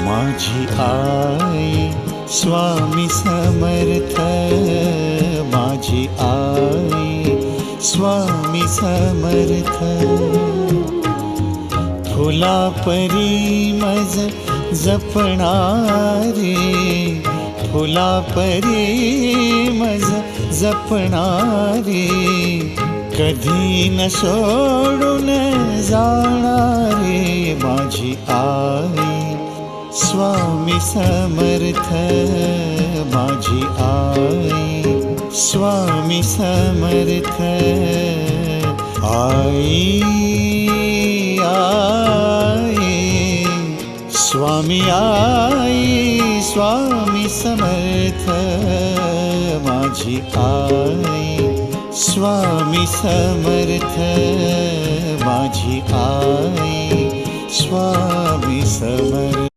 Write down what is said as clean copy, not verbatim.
माझी आई स्वामी समर्थ, माझी आई स्वामी समर्थ. फुलापरी मज जपणारे, फुलापरी मज जपणारे, कधी न सोडून जाणारे. माझी आई स्वामी समर्थ, माझी आई स्वामी समर्थ. आई आई स्वामी आई स्वामी समर्थ. माझी आई स्वामी समर्थ, माझी आई स्वामी समर्थ.